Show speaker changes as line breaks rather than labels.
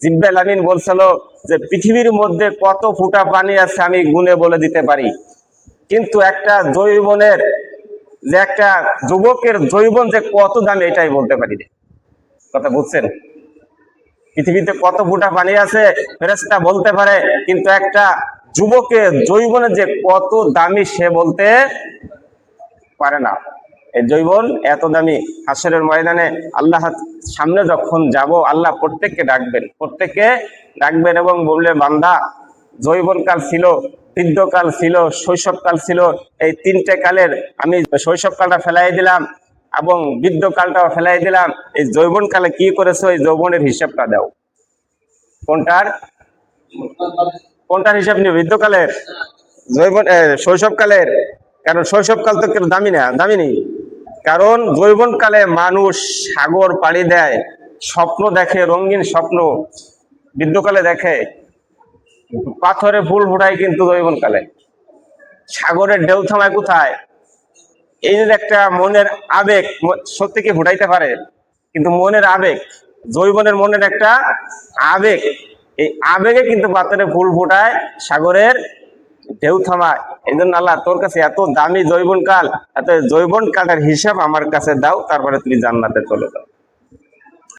জিব্রাইল আমিন বলছিল যে পৃথিবীর মধ্যে কত ফুটা পানি আছে আমি গুণে বলে দিতে পারি, কিন্তু একটা যৌবনের যে একটা যুবকের যৌবন যে কত দামি এটাই বলতে পারি না। কথা বুঝছেন? পৃথিবীতে কত ফুটা পানি আছে ফেরেশতা বলতে পারে, কিন্তু একটা যুবকের যৌবনের যে কত দামি সে বলতে পারে না। এই যৌবন এত দামি। হাসরের ময়দানে আল্লাহ সামনে যখন যাব, আল্লাহ প্রত্যেককে ডাকবেন এবং বললে, বান্দা, যৌবনকাল ছিল, বৃদ্ধকাল ছিল, শৈশবকাল ছিল, এই তিনটে কালের আমি শৈশবকালটা ফেলাই দিলাম এবং বৃদ্ধকালটাও ফেলাই দিলাম। এই যৌবনকালে কি করেছো, এই যৌবনের হিসাবটা দাও। কোনটার কোনটার হিসাব নিও? বৃদ্ধকালের? শৈশবকালের? কারণ শৈশবকাল তো কেউ দামি নেই। কারণ যৌবনকালে মানুষ সাগর পাড়ি দেয়, স্বপ্ন দেখে, রঙিন স্বপ্ন। বৃদ্ধকালে দেখে পাথরে ফুল ফোটায়, কিন্তু যৌবনকালে সাগরের ঢেউ থামায় কোথায়? এই যে একটা মনের আবেগ, সত্যি কি ফুটাইতে পারে? কিন্তু মনের আবেগ, যৌবনের মনের একটা আবেগ, এই আবেগে কিন্তু পাথরে ফুল ফোটায়, সাগরের ঢেউ থামায়। এই জন্য আল্লাহ তোর কাছে এত দামি যৌবনকাল, এত যৌবনকালের হিসাব আমার কাছে দাও, তারপরে তুমি জান্নাতে চলে যাও।